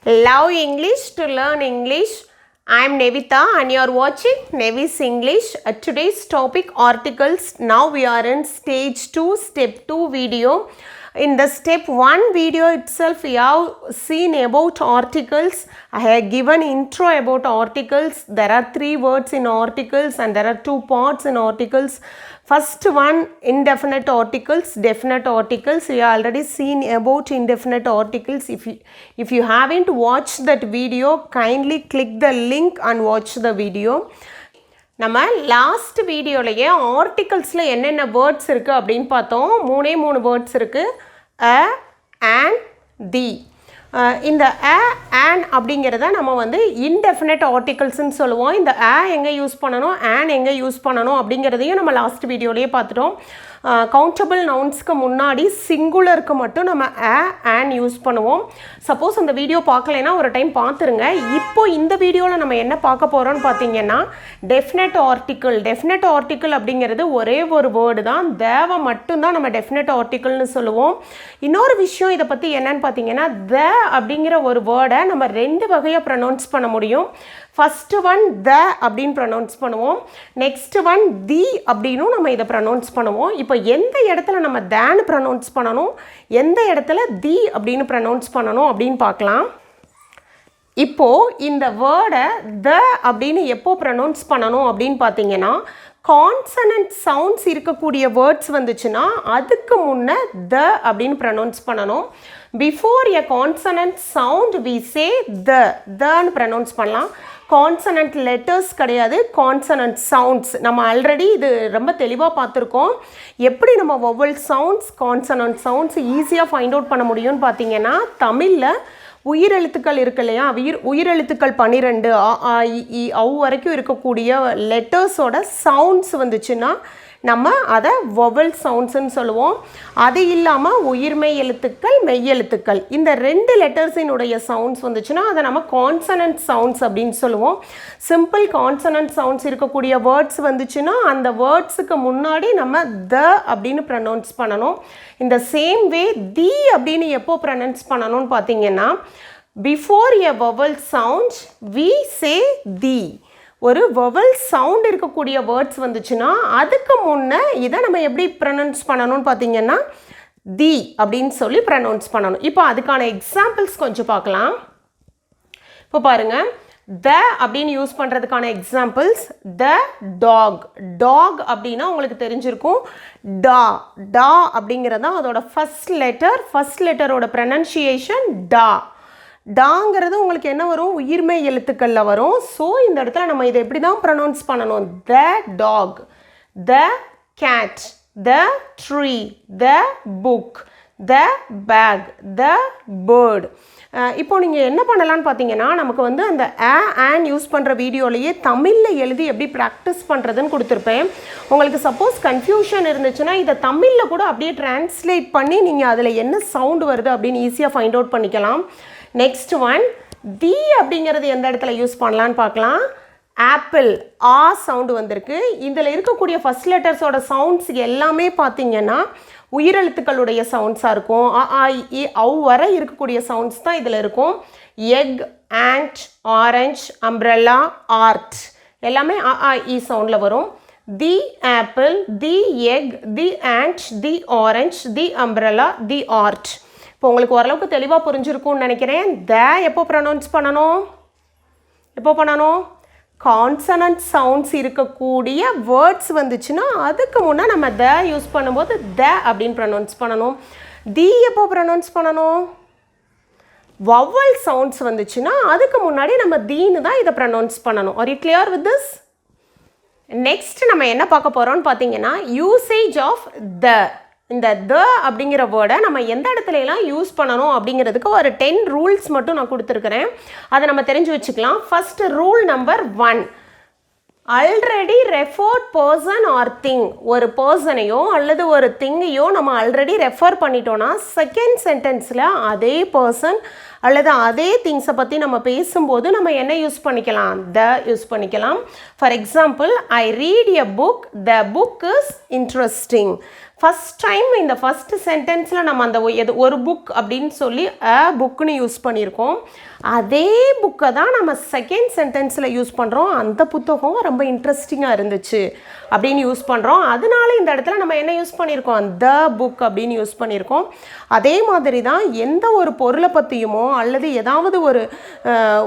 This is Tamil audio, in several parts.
Love English to learn English. I am Nevita and you are watching Nevis English. Today's topic articles. Now we are in stage 2, step 2 video. In the step 1 video itself we have seen about articles. I have given intro about articles. There are 3 words in articles and there are 2 parts in articles. First one, indefinite articles, definite articles. We have already seen about indefinite articles. If you haven't watched that video, kindly click the link and watch the video. நம்ம லாஸ்ட் வீடியோலையே ஆர்டிகல்ஸில் என்னென்ன வேர்ட்ஸ் இருக்குது அப்படின்னு பார்த்தோம். மூணு வேர்ட்ஸ் இருக்குது. அ அண்ட் தி. இந்த அண்ட் அப்படிங்கிறத நம்ம வந்து இன்டெஃபினட் ஆர்டிகல்ஸ்ன்னு சொல்லுவோம். இந்த எங்கே யூஸ் பண்ணணும், எங்கே யூஸ் பண்ணணும் அப்படிங்கிறதையும் நம்ம லாஸ்ட் வீடியோலேயே பார்த்துட்டோம். கவுண்டபிள் நவுன்ஸ்க்கு முன்னாடி சிங்குலருக்கு மட்டும் நம்ம அண்ட் யூஸ் பண்ணுவோம். சப்போஸ் அந்த வீடியோ பார்க்கலைன்னா ஒரு டைம் பார்த்துருங்க. இப்போ இந்த வீடியோவில் நம்ம என்ன பார்க்க போகிறோம்னு பார்த்தீங்கன்னா டெஃபினட் ஆர்டிக்கிள் அப்படிங்கிறது ஒரே ஒரு வேர்டு தான். தேவை மட்டும்தான் நம்ம டெஃபினட் ஆர்டிக்கிள்னு சொல்லுவோம். இன்னொரு விஷயம் இதை பற்றி என்னன்னு பார்த்தீங்கன்னா அப்படிங்கிற ஒரு வேர்டை நம்ம 2 வகையாக ப்ரொனவுன்ஸ் பண்ண முடியும். ஃபஸ்ட்டு ஒன் த அப்படின்னு ப்ரொனவுன்ஸ் பண்ணுவோம். நெக்ஸ்ட் ஒன் தி அப்படின்னும் நம்ம இதை ப்ரொனவுன்ஸ் பண்ணுவோம். இப்போ எந்த இடத்துல நம்ம தேன்னு ப்ரொனவுன்ஸ் பண்ணணும், எந்த இடத்துல தி அப்படின்னு ப்ரொனவுன்ஸ் பண்ணணும் அப்படின்னு பார்க்கலாம். இப்போது இந்த வேர்டை த அப்படின்னு எப்போ ப்ரொனவுன்ஸ் பண்ணணும் அப்படின்னு பார்த்தீங்கன்னா கான்சனன்ட் சவுண்ட்ஸ் இருக்கக்கூடிய வேர்ட்ஸ் வந்துச்சுன்னா அதுக்கு முன்னே த அப்படின்னு ப்ரொனவுன்ஸ் பண்ணணும். Before a consonant sound we say தன்னு ப்ரொனவுன்ஸ் பண்ணலாம். கான்சனன்ட் லெட்டர்ஸ் கிடையாது, கான்சனன்ட் சவுண்ட்ஸ். நம்ம ஆல்ரெடி இது ரொம்ப தெளிவாக பார்த்துருக்கோம். எப்படி நம்ம வொவல் சவுண்ட்ஸ், கான்சனன்ட் சவுண்ட்ஸ் ஈஸியாக ஃபைண்ட் அவுட் பண்ண முடியும்னு பார்த்தீங்கன்னா தமிழில் உயிரெழுத்துக்கள் இருக்கு இல்லையா, உயிரெழுத்துக்கள் 12 அ இ ஔ வரைக்கும் இருக்கக்கூடிய லெட்டர்ஸோட சவுண்ட்ஸ் வந்துச்சுன்னா நம்ம அதை வொவல் சவுண்ட்ஸ்ன்னு சொல்லுவோம். அது இல்லாமல் உயிர்மெய் எழுத்துக்கள், மெய்யெழுத்துக்கள் இந்த 2 லெட்டர்ஸினுடைய சவுண்ட்ஸ் வந்துச்சுன்னா அதை நம்ம கான்சனன்ட் சவுண்ட்ஸ் அப்படின்னு சொல்லுவோம். சிம்பிள் கான்சனன்ட் சவுண்ட்ஸ் இருக்கக்கூடிய வேர்ட்ஸ் வந்துச்சுன்னா அந்த வேர்ட்ஸுக்கு முன்னாடி நம்ம த அப்படின்னு ப்ரொனவுன்ஸ் பண்ணணும். இந்த சேம் வே தி அப்படின்னு எப்போ ப்ரொனவுன்ஸ் பண்ணணும்னு பார்த்தீங்கன்னா before a vowel sound we say the. ஒரு வொவல் சவுண்ட் இருக்கக்கூடிய வேர்ட்ஸ் வந்துச்சுன்னா அதுக்கு முன்னே இதை நம்ம எப்படி ப்ரொனவுன்ஸ் பண்ணணும்னு பார்த்தீங்கன்னா தி அப்படின்னு சொல்லி ப்ரொனவுன்ஸ் பண்ணணும். இப்போ அதுக்கான எக்ஸாம்பிள்ஸ் கொஞ்சம் பார்க்கலாம். இப்போ பாருங்கள், த அப்படின்னு யூஸ் பண்ணுறதுக்கான எக்ஸாம்பிள்ஸ் த டாக் அப்படின்னா உங்களுக்கு தெரிஞ்சிருக்கும். டா அப்படிங்கிறது தான் அதோட ஃபர்ஸ்ட் லெட்டரோட ப்ரொனன்சியேஷன் டாங்கிறது உங்களுக்கு என்ன வரும், உயிர்மெய் எழுத்துக்களில் வரும். ஸோ இந்த இடத்துல நம்ம இதை எப்படி தான் ப்ரொனவுன்ஸ் பண்ணணும், the dog, the cat, the tree, the book, the bag, the bird. இப்போ நீங்கள் என்ன பண்ணலான்னு பார்த்தீங்கன்னா நமக்கு வந்து அந்த ஆன் யூஸ் பண்ணுற வீடியோலையே தமிழில் எழுதி எப்படி ப்ராக்டிஸ் பண்ணுறதுன்னு கொடுத்துருப்பேன். உங்களுக்கு சப்போஸ் கன்ஃபியூஷன் இருந்துச்சுன்னா இதை தமிழில் கூட அப்படியே ட்ரான்ஸ்லேட் பண்ணி நீங்கள் அதில் என்ன சவுண்டு வருது அப்படின்னு ஈஸியாக ஃபைண்ட் அவுட் பண்ணிக்கலாம். நெக்ஸ்ட் ஒன் தி அப்படிங்கிறது எந்த இடத்துல யூஸ் பண்ணலான்னு பார்க்கலாம். ஆப்பிள் சவுண்டு வந்திருக்கு. இதில் இருக்கக்கூடிய ஃபர்ஸ்ட் லெட்டர்ஸோட சவுண்ட்ஸ் எல்லாமே பார்த்தீங்கன்னா உயிரெழுத்துக்களுடைய சவுண்ட்ஸாக இருக்கும். இ ஔ வரை இருக்கக்கூடிய சவுண்ட்ஸ் தான் இதில் இருக்கும். Egg, and, orange, umbrella, art எல்லாமே இ சவுண்டில் வரும். தி apple, the egg, the and, the orange, the umbrella, the art. இப்போ உங்களுக்கு ஓரளவுக்கு தெளிவாக புரிஞ்சிருக்கும்னு நினைக்கிறேன். த எப்போ ப்ரொனவுன்ஸ் பண்ணணும், கான்சனன்ட் சவுண்ட்ஸ் இருக்கக்கூடிய வேர்ட்ஸ் வந்துச்சுன்னா அதுக்கு முன்னே நம்ம த யூஸ் பண்ணும்போது த அப்படின்னு ப்ரொனவுன்ஸ் பண்ணணும். தி எப்போ ப்ரொனவுன்ஸ் பண்ணணும், வவல் சவுண்ட்ஸ் வந்துச்சுன்னா அதுக்கு முன்னாடி நம்ம தீன்னு தான் இதை ப்ரொனவுன்ஸ் பண்ணணும். Are you clear with this? Next நம்ம என்ன பார்க்க போகிறோம்னு பார்த்தீங்கன்னா யூசேஜ் ஆஃப் த. இந்த த அப்படிங்கிற வேர்டை நம்ம எந்த இடத்துலலாம் யூஸ் பண்ணணும் அப்படிங்கிறதுக்கு ஒரு 10 ரூல்ஸ் மட்டும் நான் கொடுத்துருக்குறேன். அதை நம்ம தெரிஞ்சு வச்சுக்கலாம். First rule number 1, already referred person or thing. ஒரு பர்சனையோ அல்லது ஒரு திங்கையோ நம்ம ஆல்ரெடி ரெஃபர் பண்ணிட்டோன்னா செகண்ட் சென்டென்ஸில் அதே பர்சன் அல்லது அதே திங்ஸை பற்றி நம்ம பேசும்போது நம்ம என்ன யூஸ் பண்ணிக்கலாம், த யூஸ் பண்ணிக்கலாம். For example, I read a book, the book is interesting. First time இந்த ஃபஸ்ட்டு சென்டென்ஸில் நம்ம அந்த ஒரு புக் அப்படின்னு சொல்லி அ புக்குன்னு யூஸ் பண்ணியிருக்கோம். அதே புக்கை தான் நம்ம செகண்ட் சென்டென்ஸில் யூஸ் பண்ணுறோம். அந்த புத்தகம் ரொம்ப இன்ட்ரெஸ்டிங்காக இருந்துச்சு அப்படின்னு யூஸ் பண்ணுறோம். அதனால இந்த இடத்துல நம்ம என்ன யூஸ் பண்ணியிருக்கோம், த புக் அப்படின்னு யூஸ் பண்ணியிருக்கோம். அதே மாதிரி தான் எந்த ஒரு பொருளை பற்றியுமோ அல்லது ஏதாவது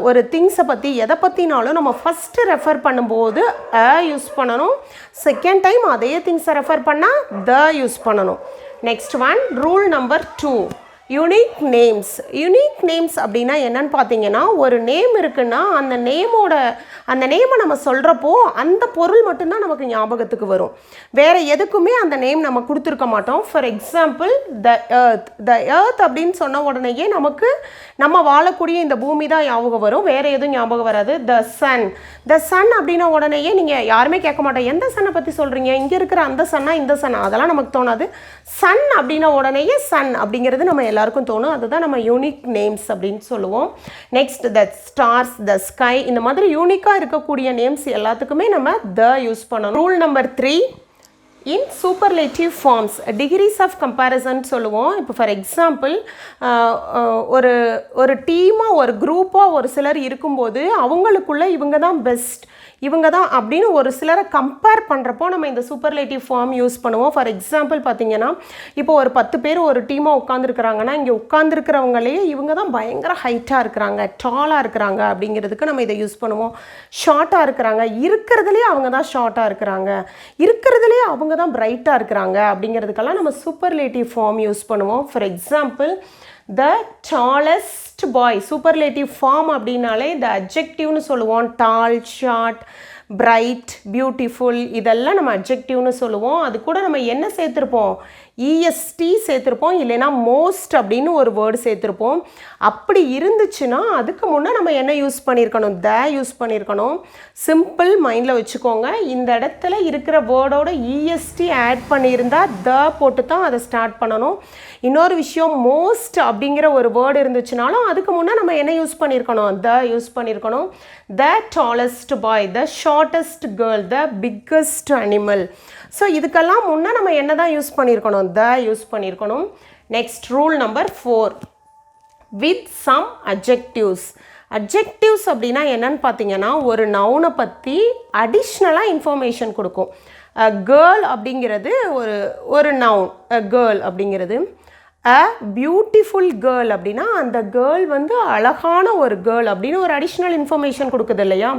ஒரு திங்ஸை பற்றி எதை பற்றினாலும் நம்ம ஃபஸ்ட்டு ரெஃபர் பண்ணும்போது அ யூஸ் பண்ணணும். செகண்ட் டைம் அதே திங்ஸை ரெஃபர் பண்ணால் த யூஸ் பண்ணணும். Next one, rule number 2, unique names. Unique names அப்படின்னா என்னன்னு பார்த்தீங்கன்னா, ஒரு நேம் இருக்குன்னா அந்த நேமை நம்ம சொல்கிறப்போ அந்த பொருள் மட்டும்தான் நமக்கு ஞாபகத்துக்கு வரும். வேறு எதுக்குமே அந்த நேம் நம்ம கொடுத்துருக்க மாட்டோம். ஃபார் எக்ஸாம்பிள் த எர்த் அப்படின்னு சொன்ன உடனேயே நமக்கு நம்ம வாழக்கூடிய இந்த பூமி தான் ஞாபகம் வரும், வேறு எதுவும் ஞாபகம் வராது. த சன் அப்படின்ன உடனேயே நீங்கள் யாருமே கேட்க மாட்டோம், எந்த சன்னை பற்றி சொல்கிறீங்க, இங்கே இருக்கிற அந்த சன்னா இந்த சன்னா, அதெல்லாம் நமக்கு தோணாது. சன் அப்படின்ன உடனேயே சன் அப்படிங்கிறது நம்ம எல்லாருக்கும் தோணும். அதுதான் நம்ம யூனிக் நேம்ஸ் அப்படின்னு சொல்லுவோம். Next, the stars, the sky, இந்த மாதிரி யூனிக்காக இருக்கக்கூடிய நேம்ஸ் எல்லாத்துக்குமே நம்ம த யூஸ் பண்ணணும். Rule number 3, in superlative forms, degrees of comparison சொல்லுவோம். இப்போ ஃபார் எக்ஸாம்பிள் ஒரு டீமாக ஒரு குரூப்பாக ஒரு சிலர் இருக்கும்போது அவங்களுக்குள்ளே இவங்க தான் பெஸ்ட், இவங்க தான் அப்படின்னு ஒரு சிலரை கம்பேர் பண்ணுறப்போ நம்ம இந்த சூப்பர்லேட்டிவ் ஃபார்ம் யூஸ் பண்ணுவோம். ஃபார் எக்ஸாம்பிள் பார்த்தீங்கன்னா, இப்போ ஒரு 10 பேர் ஒரு டீமாக உட்காந்துருக்குறாங்கன்னா, இங்கே உட்காந்துருக்கிறவங்களே இவங்க தான் பயங்கர ஹைட்டாக இருக்கிறாங்க, டாலாக இருக்கிறாங்க அப்படிங்கிறதுக்கு நம்ம இதை யூஸ் பண்ணுவோம். ஷார்ட்டாக இருக்கிறாங்க, இருக்கிறதுலேயே அவங்க தான் ஷார்ட்டாக இருக்கிறாங்க, இருக்கிறதுலேயே அவங்க தான் பிரைட்டாக இருக்கிறாங்க அப்படிங்கிறதுக்கெல்லாம் நம்ம சூப்பர்லேட்டிவ் ஃபார்ம் யூஸ் பண்ணுவோம். For example, the tallest boy, superlative form அப்படின்னாலே த அட்ஜெக்டிவ்னு சொல்லுவோம். டால், ஷார்ட், பிரைட், பியூட்டிஃபுல், இதெல்லாம் நம்ம அட்ஜெக்டிவ்னு சொல்லுவோம். அது கூட நம்ம என்ன சேர்த்துருப்போம், இஎஸ்டி சேர்த்துருப்போம், இல்லைன்னா மோஸ்ட் அப்படின்னு ஒரு வேர்டு சேர்த்துருப்போம். அப்படி இருந்துச்சுன்னா அதுக்கு முன்னே நம்ம என்ன யூஸ் பண்ணியிருக்கணும், த யூஸ் பண்ணியிருக்கணும். சிம்பிள் மைண்டில் வச்சுக்கோங்க, இந்த இடத்துல இருக்கிற வேர்டோட இஎஸ்டி ஆட் பண்ணியிருந்தா த போட்டு தான் அதை ஸ்டார்ட் பண்ணணும். இன்னொரு விஷயம், மோஸ்ட் அப்படிங்கிற ஒரு வேர்டு இருந்துச்சுனாலும் அதுக்கு முன்னே நம்ம என்ன யூஸ் பண்ணியிருக்கணும், த யூஸ் பண்ணியிருக்கணும். The tallest boy, the shortest girl, the biggest animal. So இதுக்கெல்லாம் முன்னே நம்ம என்ன தான் யூஸ் பண்ணியிருக்கணும், த யூஸ் பண்ணியிருக்கணும். Next, rule number 4, with some adjectives. Adjectives அப்படின்னா என்னன்னு பார்த்தீங்கன்னா, ஒரு நவுனை பற்றி அடிஷ்னலாக இன்ஃபர்மேஷன் கொடுக்கும். கேர்ள் அப்படிங்கிறது ஒரு நவுன், கேர்ள் அப்படிங்கிறது. அ பியூட்டிஃபுல் கேர்ள் அப்படின்னா அந்த கேர்ள் வந்து அழகான ஒரு கேர்ள் அப்படின்னு ஒரு அடிஷ்னல் இன்ஃபர்மேஷன் கொடுக்குது இல்லையா.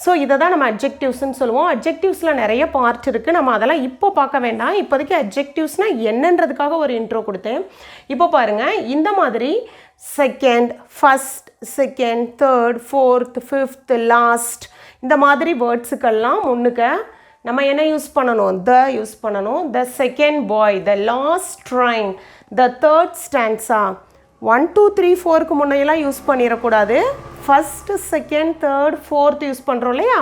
ஸோ இதை தான் நம்ம அட்ஜெக்டிவ்ஸ்ன்னு சொல்லுவோம். அட்ஜெக்டிவ்ஸில் நிறைய பார்ட் இருக்குது, நம்ம அதெல்லாம் இப்போ பார்க்க வேண்டாம். இப்போதைக்கு அட்ஜெக்டிவ்ஸ்னால் என்னன்றதுக்காக ஒரு இன்ட்ரோ கொடுத்தேன். இப்போ பாருங்கள், இந்த மாதிரி second, first, second, third, fourth, fifth, last, இந்த மாதிரி வேர்ட்ஸுக்கெல்லாம் முன்னுக்க நம்ம என்ன யூஸ் பண்ணணும், த யூஸ் பண்ணணும். The second boy, the last train, the third stanza. 1 2 3 4க்கு முன்னையெல்லாம் யூஸ் பண்ணிடக்கூடாது. First, second, third, fourth use பண்ணுறோம் இல்லையா,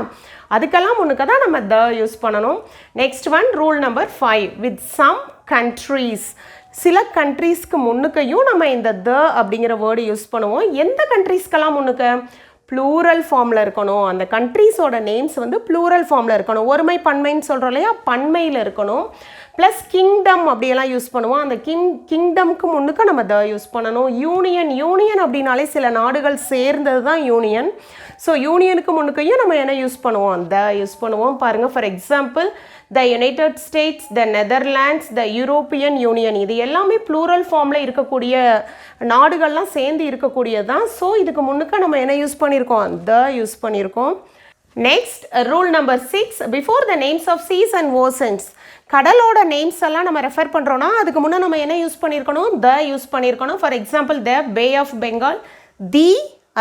அதுக்கெல்லாம் முன்னுக்க தான் நம்ம த யூஸ் பண்ணணும். Next one, rule number 5, with some countries. சில கண்ட்ரீஸ்க்கு முன்னுக்கையும் நம்ம இந்த த அப்படிங்கிற வேர்டு யூஸ் பண்ணுவோம். எந்த கண்ட்ரீஸ்க்கெல்லாம் முன்னுக்க, ப்ளூரல் ஃபார்மில் இருக்கணும். அந்த கண்ட்ரீஸோட நேம்ஸ் வந்து ப்ளூரல் ஃபார்மில் இருக்கணும். ஒருமை பன்மைன்னு சொல்கிறோம் இல்லையா, பன்மையில் இருக்கணும். ப்ளஸ் கிங்டம் அப்படியெல்லாம் யூஸ் பண்ணுவோம். அந்த கிங்டம்க்கு முன்னுக்கு நம்ம த யூஸ் பண்ணணும். யூனியன் அப்படின்னாலே சில நாடுகள் சேர்ந்தது தான் யூனியன். ஸோ யூனியனுக்கு முன்னுக்கையும் நம்ம என்ன யூஸ் பண்ணுவோம், த யூஸ் பண்ணுவோம். பாருங்கள், for example, the United states, the Netherlands, the European union, இது எல்லாமே ப்ளூரல் ஃபார்மில் இருக்கக்கூடிய நாடுகள்லாம் சேர்ந்து இருக்கக்கூடியது தான். ஸோ இதுக்கு முன்னுக்க நம்ம என்ன யூஸ் பண்ணியிருக்கோம், த யூஸ் பண்ணியிருக்கோம். Next, rule number 6, before the names of seas and oceans. கடலோட நேம்ஸ் எல்லாம் நம்ம ரெஃபர் பண்ணுறோன்னா அதுக்கு முன்னே நம்ம என்ன யூஸ் பண்ணியிருக்கணும், த யூஸ் பண்ணியிருக்கணும். For example, the bay of Bengal, the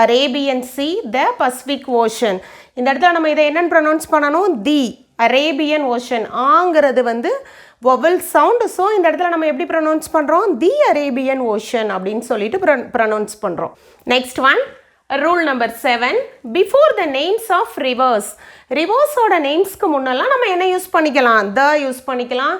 Arabian sea, the Pacific Ocean. இந்த இடத்துல நம்ம இதை என்னென்னு ப்ரொனவுன்ஸ் பண்ணணும், தி அரேபியன் ஓஷன். ஆங்கிறது வந்து வொவல் சவுண்டு. ஸோ இந்த இடத்துல நம்ம எப்படி ப்ரொனவுன்ஸ் பண்ணுறோம், தி அரேபியன் ஓஷன் அப்படின்னு சொல்லிட்டு ப்ரொனவுன்ஸ் பண்ணுறோம். Next one, rule number 7, before the names of rivers. ரிவர்ஸோட நேம்ஸ்க்கு முன்னெல்லாம் நம்ம என்ன யூஸ் பண்ணிக்கலாம், த யூஸ் பண்ணிக்கலாம்.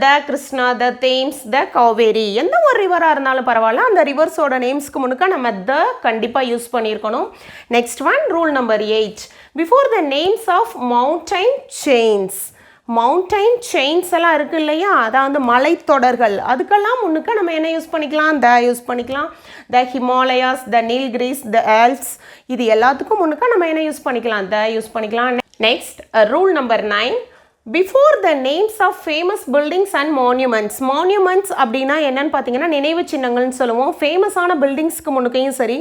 The Krishna, the Thames, the Kaveri, எந்த ஒரு ரிவராக இருந்தாலும் பரவாயில்ல, அந்த ரிவர்ஸோட நேம்ஸ்க்கு முன்னுக்க நம்ம த கண்டிப்பாக யூஸ் பண்ணியிருக்கணும். Next one, rule number 8, before the names of mountain chains. மவுண்டைன் செயின்ஸ் எல்லாம் இருக்குது இல்லையா, அதாவது மலைத்தொடர்கள், அதுக்கெல்லாம் முன்னுக்கு நம்ம என்ன யூஸ் பண்ணிக்கலாம், த யூஸ் பண்ணிக்கலாம். The Himalayas, the Nilgiris, the Alps, இது எல்லாத்துக்கும் முன்னுக்கு நம்ம என்ன யூஸ் பண்ணிக்கலாம், த யூஸ் பண்ணிக்கலாம். Next rule number 9, before the names of famous buildings and monuments. Monuments அப்படின்னா என்னன்னு பார்த்தீங்கன்னா நினைவு சின்னங்கள்னு சொல்லுவோம். ஃபேமஸான பில்டிங்ஸ்க்கு முன்னுக்கையும் சரி,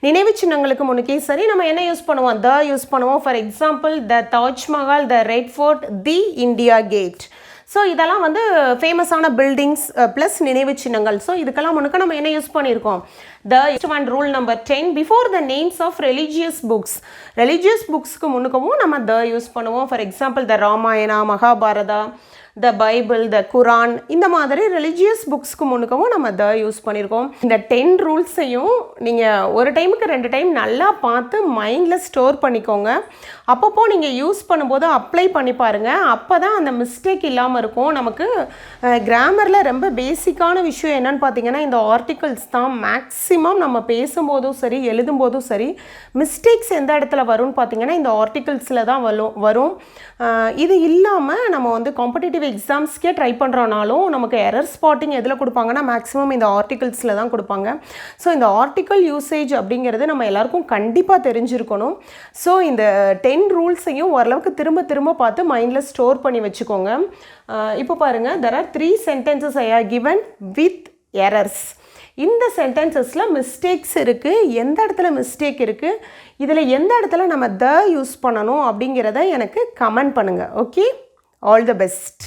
நினைவு சின்னங்களுக்கு முன்னுக்கையும் சரி, நம்ம என்ன யூஸ் பண்ணுவோம், த யூஸ் பண்ணுவோம். For example the Taj Mahal, the Red Fort, the India Gate. So இதெல்லாம் வந்து ஃபேமஸான பில்டிங்ஸ் ப்ளஸ் நினைவு சின்னங்கள். ஸோ இதுக்கெல்லாம் முன்னுக்கு நம்ம என்ன யூஸ் பண்ணியிருக்கோம், the. And rule number 10, before the names of religious books. Religious புக்ஸ்க்கு முன்னுக்கவும் நம்ம த யூஸ் பண்ணுவோம். For example the Ramayana, Mahabharata, the Bible, the Quran, இந்த மாதிரி ரிலீஜியஸ் புக்ஸ்க்கு முன்னுக்கவும் நம்ம த யூஸ் பண்ணியிருக்கோம். இந்த 10 ரூல்ஸையும் நீங்கள் ஒரு டைமுக்கு 2 டைம் நல்லா பார்த்து மைண்டில் ஸ்டோர் பண்ணிக்கோங்க. அப்பப்போ நீங்கள் யூஸ் பண்ணும்போது அப்ளை பண்ணி பாருங்கள். அப்போ தான் அந்த மிஸ்டேக் இல்லாமல் இருக்கும். நமக்கு கிராமரில் ரொம்ப பேசிக்கான விஷயம் என்னன்னு பார்த்தீங்கன்னா இந்த ஆர்டிகல்ஸ் தான். மேக்ஸிமம் நம்ம பேசும்போதும் சரி எழுதும்போதும் சரி மிஸ்டேக்ஸ் எந்த இடத்துல வரும்னு பார்த்தீங்கன்னா இந்த ஆர்டிகல்ஸில் தான் வரும். இது இல்லாமல் நம்ம வந்து காம்படிட்டிவ் எக்ஸாம்ஸ்க்கே ட்ரை பண்ணுறோனாலும் நமக்கு எரர் ஸ்பாட்டிங் எதில் கொடுப்பாங்கன்னா மேக்ஸிமம் இந்த ஆர்டிகல்ஸில் தான் கொடுப்பாங்க. ஸோ இந்த ஆர்டிக்கல் யூசேஜ் அப்படிங்கிறது நம்ம எல்லாருக்கும் கண்டிப்பாக தெரிஞ்சிருக்கணும். ஸோ இந்த 10 ரூல்ஸையும் ஓரளவுக்கு திரும்ப திரும்ப பார்த்து மைண்டில் ஸ்டோர் பண்ணி வச்சுக்கோங்க. இப்போ பாருங்கள், there are 3 sentences I have given with errors. இந்த சென்டென்சஸில் மிஸ்டேக்ஸ் இருக்குது. எந்த இடத்துல மிஸ்டேக் இருக்குது, இதில் எந்த இடத்துல நம்ம த யூஸ் பண்ணணும் அப்படிங்கிறத எனக்கு கமெண்ட் பண்ணுங்கள். Okay, all the best.